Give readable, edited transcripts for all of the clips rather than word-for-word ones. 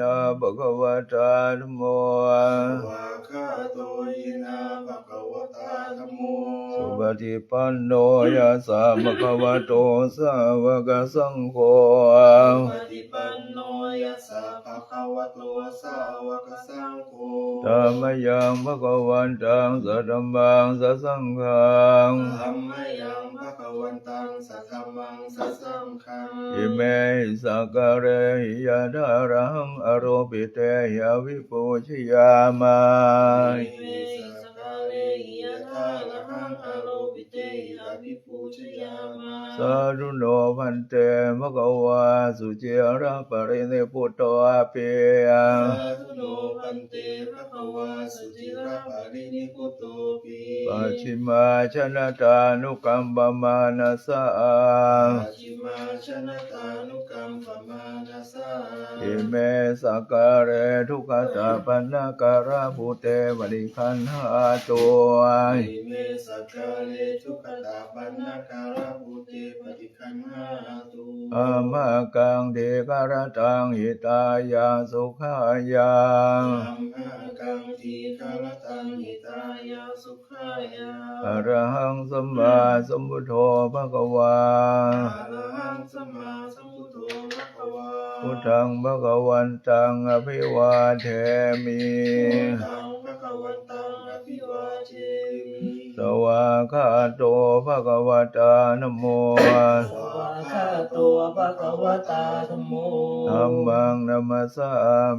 นะภะคะวะตาธัมโมวะคาโตยินะภะคะวะตาธัมโมสุปฏิปันโนยะสะภะคะวะโตสาวกสังโฆปฏิปันโนยัสสะภะคะวะโตสาวกสังโฆธัมมยังภะคะวันตังสัทธัมมังสัสสังฆังธัมมยังภะคะวันตังสัทธัมมังสัสสังฆังอิเมหิสักกะเรหิยะทารังอโรปิเตยะวิปุชยามาอิเมสักกะเรหิยะทาระหังอโรปิเตอภิปูชยามาสาธุโนพันเตภะคะวะสุเจระปรินิพพุตโตอาเปยสาธุโนพันเตภะคะวะสุจิระปารินิพุตโตปิปัจฉิมาชนะตานุกัมปมานัสสะปัจฉิมาชนะตานุกัมปมานัสสะอิเมสักกะเรทุกขตาปันนาการะภูเตวริคันหาตุอิเมสักกะเรทุกขตาปันนาการะภูเตปฏิคันหาตุอามากังเดการะตังหิตายาสุขายาธัมมากังทีคารตังหิตายาสุขายาอะระหังสัมมาสัมพุทโธภะคะวาอะระหังสัมมาสัมพุทโธภะคะวาพุทธังภะคะวันตังอภิวาเทมิพุทธังภะคะวันตังอภิวาเทมิสวากขาโตภะคะวตานะโมสวากขาโตภะคะวตาธัมโมธัมมังนัมสสา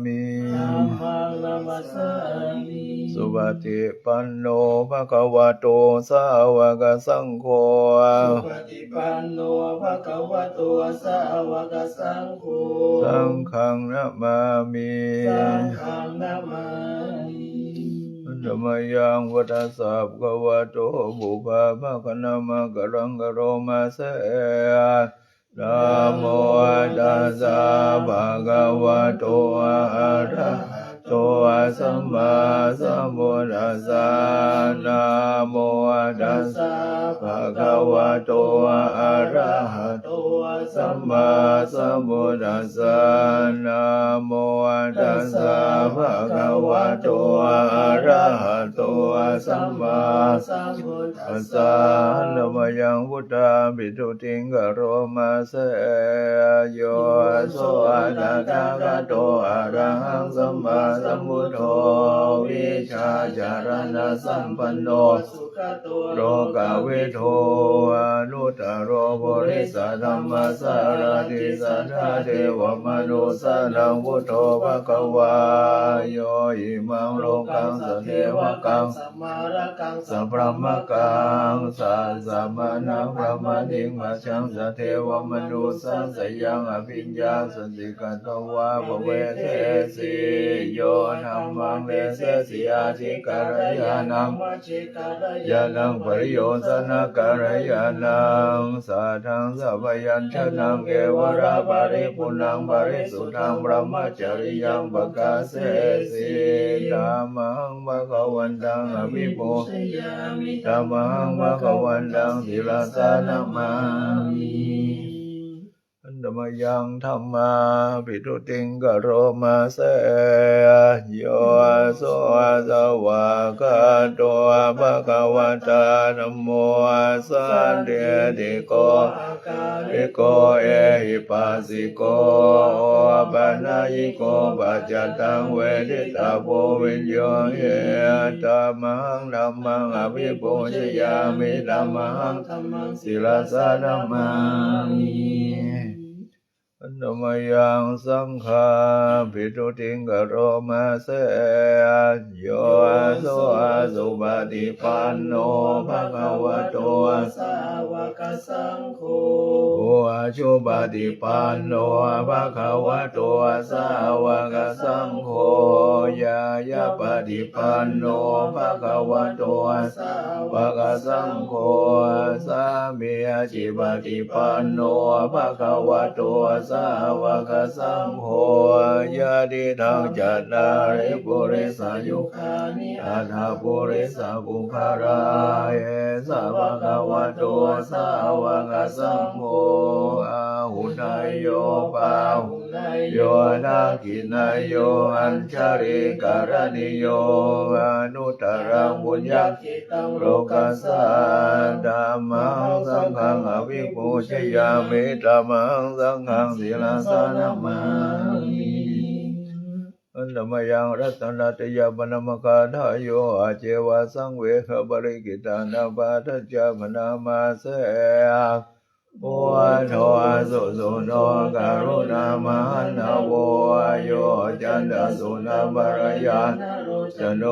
มิธัมมังนัมสสามิสุปฏิปันโนภะคะวะโตสาวกสังโฆสุปฏิปันโนภะคะวะโตสาวกสังโฆสังฆังนะมามิสังฆังนะมามิธัมมยังวัฏสสะภะคะวะโตบุพพะคะนะมะกะรังกะโรมาเสนะโมตัสสะภะคะวะโตอะระหะโตสัมมาสัมพุทธัสสะนะโมตัสสะภะคะวะโตอะระหะโตสัมมาสัมพุทธัสสะนะโมตัสสะภะคะวะโตอะระหะโตสัมมาสัมพุทธัสสะนะมยังพุทธาภิกขุติงกะโรมาเสโยโสอะระหะกะโตอะระหังสัมมาสัมพุทโธวิชาจารณะสัมปันโนสุขโตโลกเวโทอนุตตโรปุริสธัมมัสสารติสัทธาเทวมนุสสานังพุทโธภควาโยอิมังโลกังสเทวกังสัมมาระกังสัพพมกังสัสสะมานังพระมณิงมัจฉังสเทวมนุสสังสยังอภิญญาสติกัตวะภเวเทสิโยธัมมังเลเสสิอาทิการยานังยานังปริโยสนะการยานังสัทธังสัพยัญชนะเกวราปาริปุนังปาริสุทธังบรมจริยังปกาเสสิธัมมังภะคะวันตังอภิปูชยามิธัมมังภะคะวันตังศิลาสานะมามิธัมมยังธัมมาภิกขุติงกะโรมาเสโยโสสวากขาโตภะคะวะตานะโมสันติโกภิกขุเอหิปัสสิโกปะนายิโกปัจจตังเวทิตาโพวิญโยเยธัมมังธัมมังอภิปูชยามิธัมมังศิลาสานะมามิธัมมยังสังฆาภิกขุติงกะโรมาเสโยโสสุปฏิปันโนภะคะวะโตสาวกสังโฆโอชุปฏิปันโนภะคะวะโตสาวกสังโฆยายาปฏิปันโนภะคะวะโตสาวกสังโฆสามีจิปฏิปันโนภะคะวะโตสาวกสังโฆยะติทังจัตตาริปุริสายุคานิอัฏฐปุริสาภุคาราเยสะภะคะวะโตสาวกสังโฆอาหุนายโยปาหุนาย โยนาคินาโยอัญชริการณิโยอนุตตรังบุญญาโลกัสสะธัมมังสังฆังอภิปูชยามิธัมมังสังฆังศีลสานามามิอันธรรมยังรัตนตยปนมกาทายโยอาเจวะสังเวคบริกิตานาปาทัจจามนามาเสโอโทสุสุโนการุณามหันนาโวโยจันตสุนาบารยานจโน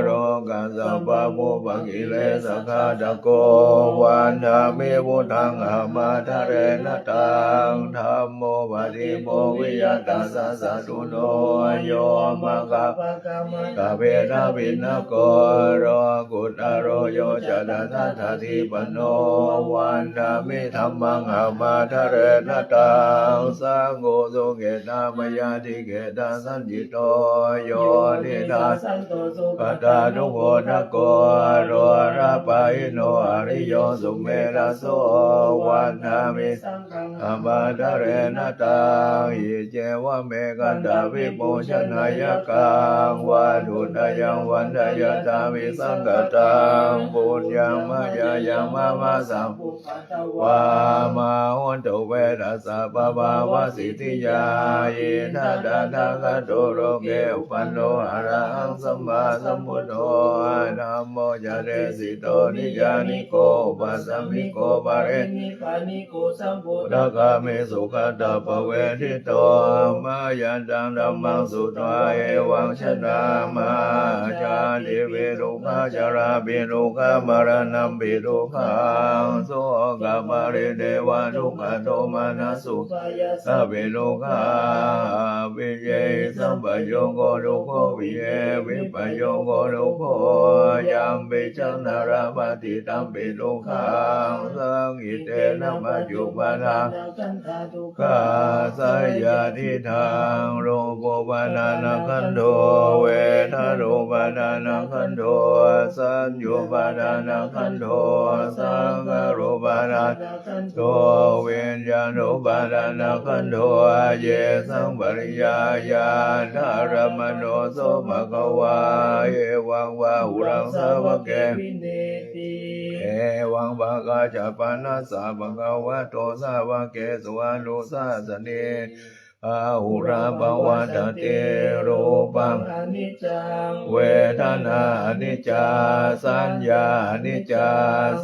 โรกัสสะปะโมปะกิเลสขาตะโกวันธามิพุทธังอมาทะเรนตังธัมโมปฏิโมวิยตัสสะสะตุโนโยมะกะกะเวนะวินโกโรกุตโรโยจะดะทัทธิปโนวันธามิธัมมังอมาทะเรนตังสังโฆสุเกตามยาติเกตาสันจิโตโยนิทาปัตตาทุโกทโกโรระปะอิโนอริโยสุเมระโสวันธามิอมาทะเรนตังอิเจวะเมกันตาวิโมชนายกังวาดุตยังวันทายตาวิสังกตังปุญญังมายายังมาสัมวามาหุนตุเวทัสสะปะภาวะสิทธิยาเยนะดาทากะโตโรเกอุปันโนอะระหังสัมมาสัมพุทโธนะโมจะเรสิโตนิยานิโกปัสสมิโกปะเรนิพานิโกสัมพุทธกามิสุขตาภเวทิโตมายันตังธัมมังสุตวาเอวังชนะมาชาติเวรุขจาราปิรุขมรณัมปิรุขังโสกปะริเดวะทุกขโทมานะสุสัพเพโลกาวิเยสัมปโยโกทุกขวิเยวิปโยโกทุกขยัมปิจันนาราปฏิตัมปิทุกขังสังอิเตนะปัจจุปนังกาสยาทิทางโรโกปนานะขันโธเวทะโรปนานะขันโธสัญญูปนานะขันโธสังฆโรปนานะขันโธเวิญญาณโรปนานะขันโธเยสังปริยายาธารมโนโสมะกวาเอวังวาหุรังสาวะเกเอวังภะกาจปานัสสะภะคะวะโตสาวะเกสุอานุสาสเนอาหุราภวะตเตโรปังอนิจจังเวทนาอนิจจาสัญญาอนิจจา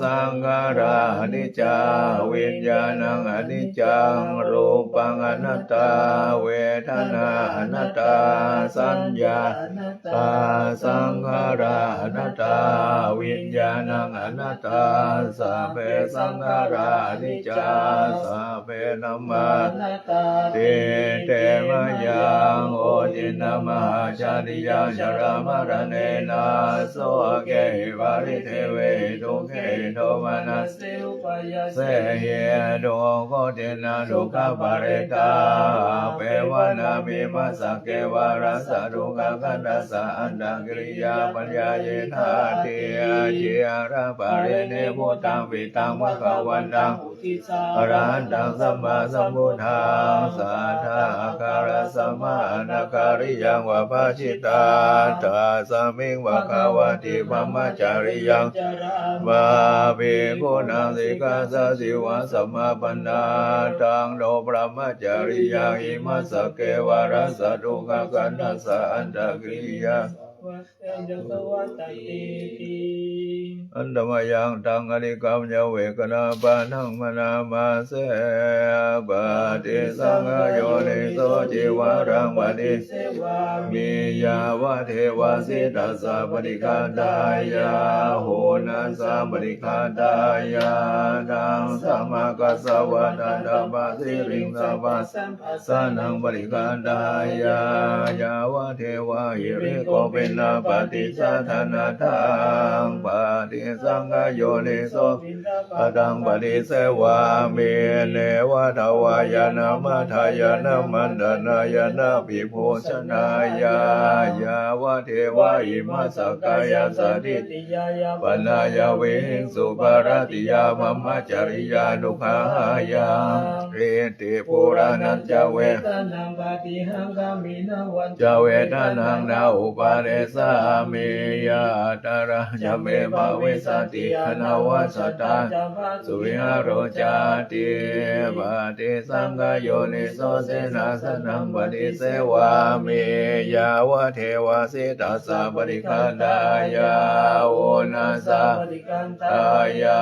สังขาราอนิจจาวิญญาณังอนิจจังรูปังอนัตตาเวทนาอนัตตาสัญญาอนัตตาสังขาราอนัตตาวิญญาณังอนัตตาสัพเพสังขาราอนิจจาสัพเพธัมมาเตเตมะยังโอตินะมหาชาติยังชรามรณเนนะโสเกหิวาริเทเวทุเขโทมานัสสิอุปายาเสเยโดโคเทนะทุกขปาริตาเปวะนามิมัสสะเกวารัสสะทุกขคันธัสสะอันตังกิริยาปัญญาเยธาเทเจระปาริเนพุตังวิตังภคะวันตังอรหันตังสัมมาสัมพุทธังสัทธาอาการสัมมานาการิยังวะภาชิตาตาสมิงวะภาวะติปัมมจาริยังมาภิกขุนังสิกขาสะสิวะสัมมาปันนาตังโนปรมจาริยังอิมัสสะเกวารัสสะทุกขกันธัสสะอันตกิริยาอันธรรมยังตังอริกัมยเวกนาปานังมนามาเสปฏิสังโยนิโสจิวารังวติมียาวะเทวาสิตัสสะปฏิคันตายาโหนัสสะปฏิคันตายาดังสัมมากัสสะวะนันตปัสสิริงสัพพะสานังปฏิคันตายายาวะเทวาหิริโกปินาปฏิสัทธนาทังปฏิสังฆโยนิโสปตังปฏิเสวามิเนวะทวายานามัทายานามันด นายนาภิโภชนายายาวะเทวะอิมัสสกายาสติติยายาปนายาเวหิงสุปารติยามัมมจริยานุภายาเรติปุรานันจเวทนังปฏิหังกามินาวันจเวทนังนาอุปาเรสาเมยาตาระจเมภาเวสติคณวัสตาสุวิหารโรจาติปฏิสังกโยนิโสเสนาสนังปฏิเสวาเมยาวะเทวาสิตัสสะปฏิคันดายาโอนาสะปฏิคันตายา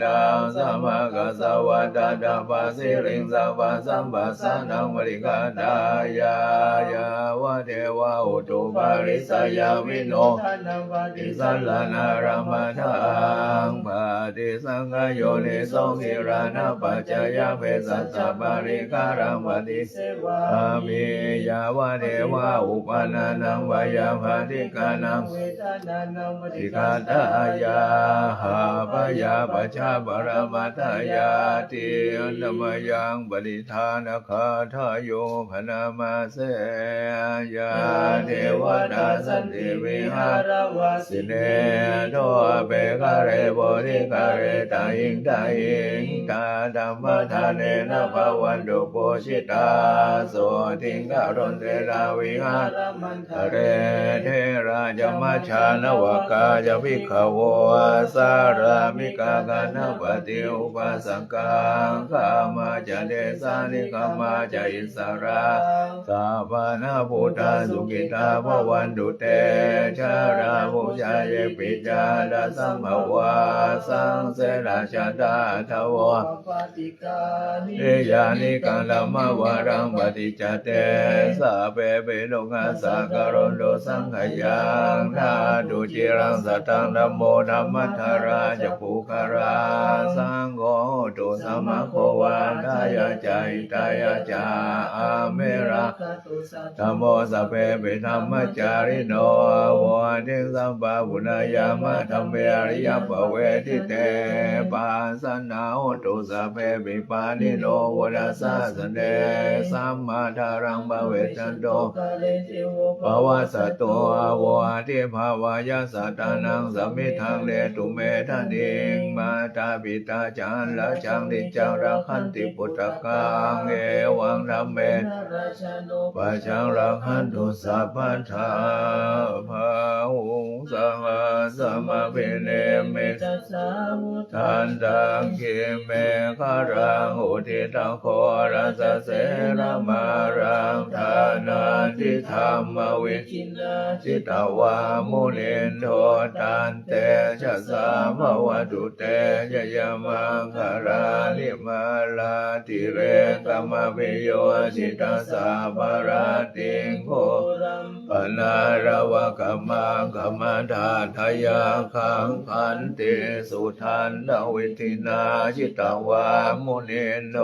ดังสัมมากัสสวะตตาปัสสิริงสัพพะสัมปัสสะนังปฏิคันดายายาวะเทวาอุตุปาริสยามิโนปฏิสัลลนารามทังปฏิสังขโยนิโสกิรานะปัจจยเภสัสสะปาริการังปฏิเสวามิยาวะเทวาอุปนานังวายาภติกานังเวทนานังปฏิฆาตายาหาปยาปชาปรมัตถยาติอันธมยังปฏิทานคาทายโยพนามาเสยาเทวดาสันติวิหารวาสิเนโตเปกะเรโพธิกะเรตายิงตายิงตาธัมมทานเนนะภวันตุโพชิตาโสทิงกะรนเตราวิหารมันทะเรเทราจมัชฌานวกาจภิกขโวสารามิกากานะปฏิอุปสังกังกามาจเดสานิกามาจอิสราสาปานาพุทธาสุกิตาภวันตุเตชาราภูชาเยปิจาดาสัมภวาสังเสราชาดาทวะปฏิกานิยานิกัลมวารังปฏิจเตสาเปเปโลกาสากรณโดสังขยังธาตุจิรังสัตตังธัมโมธัมมัทธาราจะภูคาราสังโฆตุสัมมาโควาทายาจายตายาจาอาเมระธัมโมสัพเพเปธัมมจาริโนวะเทสัมปะปุณายามะธัมเมอริยปเวทิเตปัสสนาโหตุสัพเพปิปานิโนวรัสสะสเนสัมมาทารังภเวทันโตภวะสัตโตวะเทภาวายาสัตตานังสัมมิทังเลตุเมทันติงมาตาปิตาจันละจังดิจังรักขันติปุตตะกังเอวังธัมเมปัจจังรักขันตุสัพพัทธาภาหุงสังฆสมาภิเนมิทันตังคิเมฆารังอุทิตังโครัสเสระมารังทานาทิธรรมวิคินาจิตวามุนินโทตันเตชะสาภวตุเตยยมังคาราลิมาลาติเรกมภิโยจิตาสาภราติงโคปนารวะกมังกมธาทยาขังขันติสุทันดวิทินาจิตวามุนินโท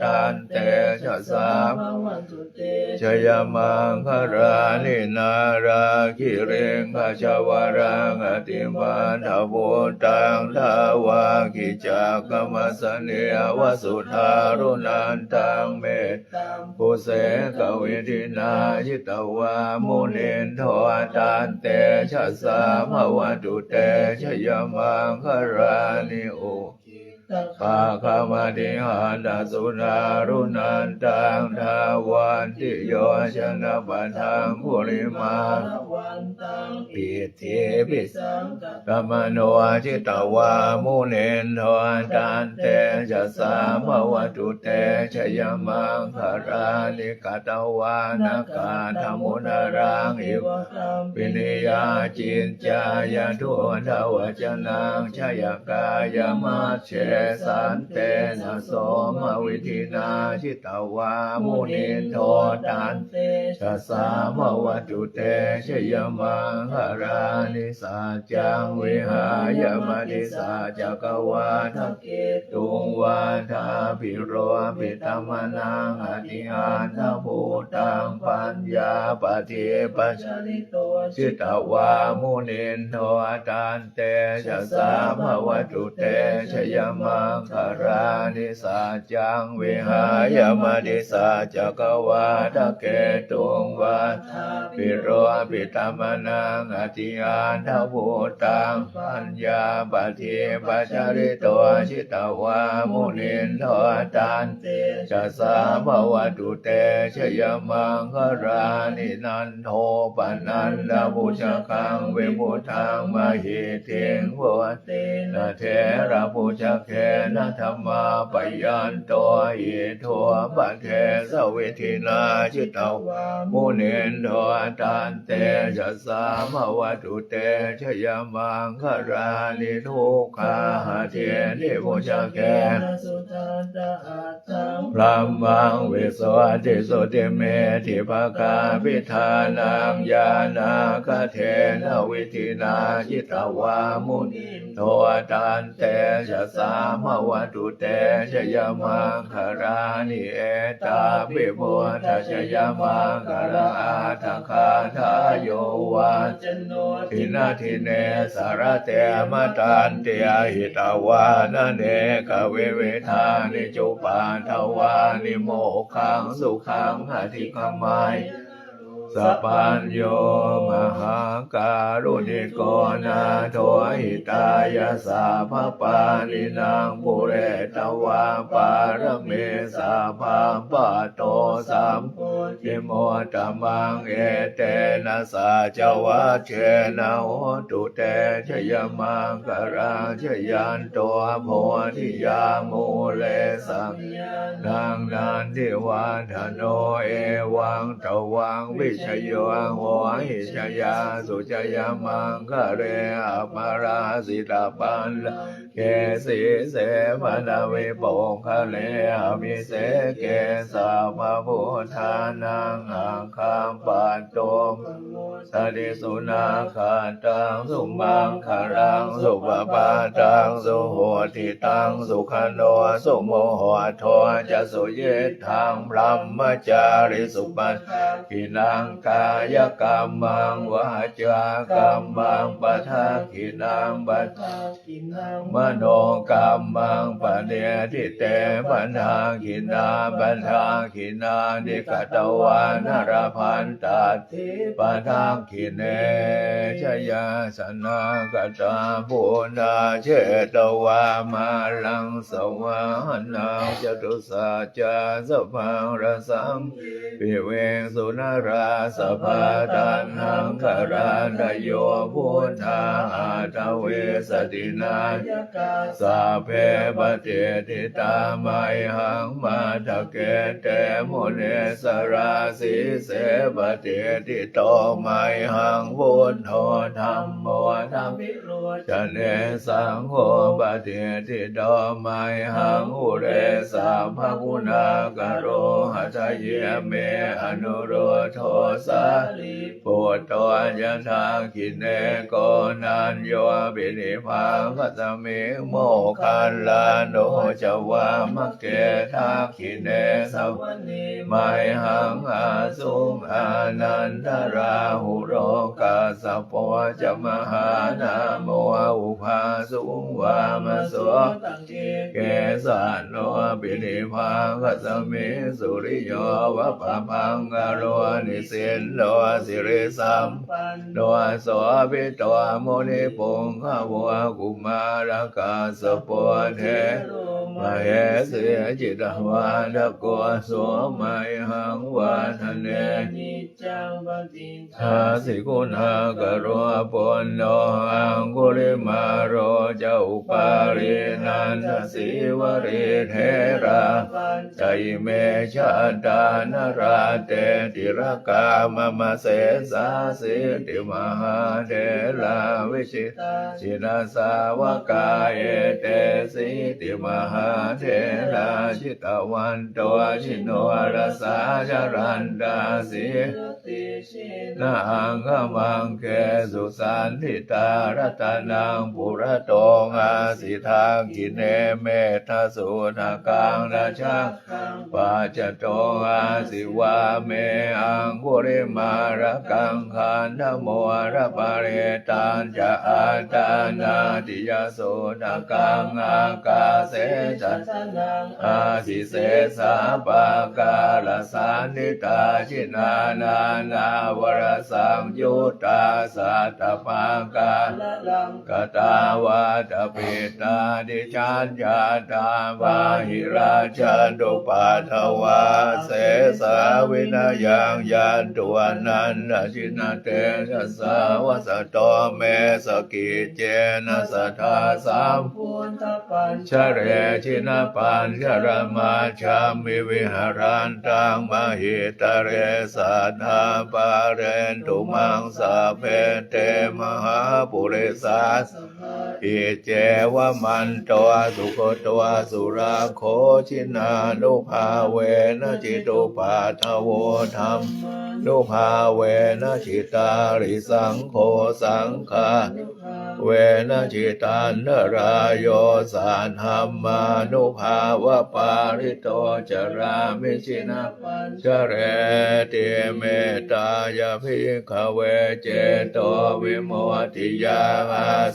ตันเตชะสาภวตุเตชยมังคารานินาราคิเรงขจาวรังอติมันทวุตังทาวากิจากัมสเนียวสุทารุนันตังเมตตังภูเสกวิทินาจิตวามุนินโทตันเตชะสาภวตุเตชยมังคารานิโอปาคามาติหันตสุนารุนันตังทาวันติโยชนะปัทังภุริมาปิติปิสังกัมมโนจิตวามุนินโทตันเตชะสาภวตุเตชยมังคารานิกตวานากาธมุนารังอิวปินิยาจินจายาทุนทวจนังชยกายมัชเชสันเตนะโสมวิธินาจิตวามุนินโทตันเตชะสาภวตุเตชยมังคารานิสัจจังวิหายมติสัจจกวาทเกตุงวาทาภิโรภิตมนังอธิหันทภูตังปัน ญญาปฏิปัจ จาริโต จิตตวามุนินโทตานเตชะสาภวตุเตชยมังคารานิสัจจังวิหายมติสัจจกวาทะเกตุงวัฏปิโรปิตามนังอธิอันทภูตังปัญญาปฏิปัจจาริโตจิตตวามุนินโทตานเตชะสาภวตุเตชยมังคารานินันโทปนันดาบุชคังวิมุทังมหิเทงโวเตนะเทระบุชเคนะธรรมาปยันโตอิโทปะเทสวิธินาจิตตวามุนินโทตานเตชะสาภวตุเตชยมังคารานิทุกขาเทนิบุชเค สุตันตะอัตตัง พระมังวิสวติสุติเมธิภคาพิธานังญาณาคเทนะวิธินาจิตตวามุนินโทตานเตชะสามวตุเตชยมังคารานิเอตาปิพุทธชยมังคาราอาทังคาทายโยวา จันโน ทินาทิเนสารเตมตันเตหิตาวานะเนกเวเวทานิจุปาทวานิโมขังสุขังหติกมายสัพพัญโยมหาการุณิโกนาโทหิตายาสาภปานินางปุเรตวาปารเมสาภาปะโตสัมโพธิโมตมังเอเตนะสาจวัชเชนะโหตุเตชยมังกราชยันโตโพธิยามูเลสังนางนันทิวาทโนเอวังตวังวิชโยโหหิชยาสุจยมังคะเรอมาราสิตาปันเกสีเสมนาวิโปคะเลอมิเสเกสาภพุทธานังอังคัมปัตโตมสติสุนาคาตังสุมังคารังสุปปาตังสุโหติตังสุขโนสุโมโหโทจะสุเยทังพรหมจาริสุปัฏกินังกายกรรมังวาจากรรมังปะทะกินังปัฏฐากินังมโนกรรมังปะเนทิเตปัฏฐากินาปัฏฐากินานิกตวานรพันตัตถิปัฏฐากิเนชยาสนากตาปุณาเชตวามาลังสวาหนาจตุสัจจาสพังรสังปิเวงสุนราสภาตันหังคาราดโยพุทธาอาตเวสตินาสาเพปเตติตาไมหังมาทะเกเตโมเนสราสีเสปเตติโตไมหังพุทโธธัมโมธัมมิโรจะเนสังโฆปเตติโตไมหังอุเรสาภคุณากโรหัตเยเมอนุโรโทสาลิปุตโตยันทาคิเนโกนันโยปินิภาคัตมิโมคันลาโนจวามะเกทักขิเนสวนิไมหังอาสุงอานันทราหุโรกาสปโปจมหานาโมอุภาสุงวามโสตังเกสาโนปินิภาคัตมิสุริโยวะปะพังกโรนิสินโนสิริสัมปันโนโสภิโตโมนิปุงขวะกุมารกาสปโปเทมเหสีจิตวาทโกโสมัยหังวาทเนนิจังปฏิทาสิกุณากโรปุณโญอังคุริมาโรเจ้าปารินันทสิวริเทระใจเมชาตานราเตติรกามมเสสาสิติมหาเถราวิชิตาชินาสาวกาเอเตสิติมหาเถราชิตวันโตชิโนรสาจารันดาสิ ติชิน นาอังขมังเคสุสันทิตารัตนังปุระโตงอาสิทากิเนเมทะสุทากังราชาปัจจโตอาสิวาเมอังคุริมาระกังขันธโมระปะเรตันจะอาตานาติยโสทากังอากาเสจัต นัง อาสิเสสาปากาลสานิตาชินานานาวรสังยุตตาสัตตปากา ละลัง กตาวาตปิตาดิฉันญาตาวาหิราชันตุปัทวาเสสาวินายังยันตุวนันทชินาเตชะสาวสโตเมสกิเจนะสัทธาสัม พุทธปัญ ชะเรชินะปัญชรมาชามิวิหารันตังมหิตเรสัทธาปาเรนตุมังสาเพเตมหาปุริสัส สภา อิเจวะมันตัวสุโคตัวสุราโคชินานุภาเวนะจิตุปาทโวธรรมนุภาเวนะจิตาริสังโฆสังฆาเวนะจิตันนรายโยสานธรรมานุภาวะปาริโตจรามิชินาจเรติเมตตายาภิกขเวเจโตวิโมติยา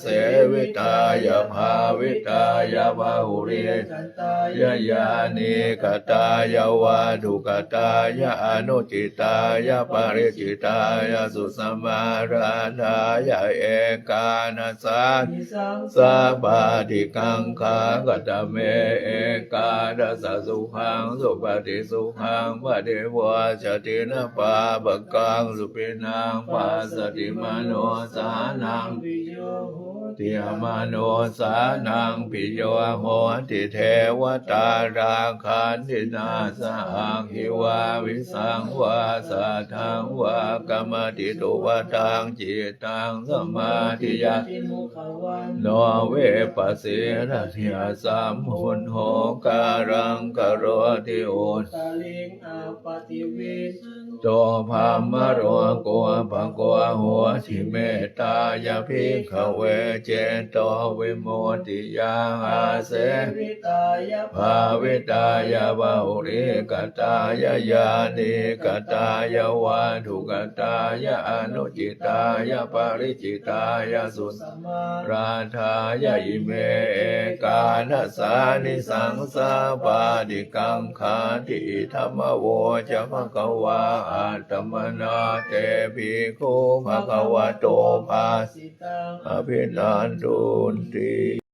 เสวิตายาภาวิตายาบาหุริ กันตาย ยานิกตายาวาทุกตายาอนุจิตายาปริจิตายาสุสมาราธายาเอกานัสสา นิสัง สาบาติกังคากตเมเอกาดัสสะสุขังสุปฏิสุขังปฏิวาชตินะปาปะกังสุปินังปัสสติมโนสานัง ปิโยโห ติยมโนสานังปิโยโหติเทวตาราคันตินาสหังหิวาวิสังวาสัทังวากรรมติตุวตังจิตตังสมาธิยา ติมุขวัน โนเวปัสสิระเทียสัมหุนโหการังกโรติโอ ตาลิงอาปฏิเวสัง โตภามโรโกภะโกหัวทิเมตตายาภิกขเวเจโตวิโมติยาอาเส วิตายะ ภาวิตายาบาหุริกตายายานิกตายาวาทุกตายาอนุจิตายาปริจิตายาสุ สัมมา ราธายาอิเมเอกานัสสานิสังสาปาดิกังขาติธรรมโวจะภควาอาตมนาเตภิกขุภควโตภา สิตัง อภินันตุติ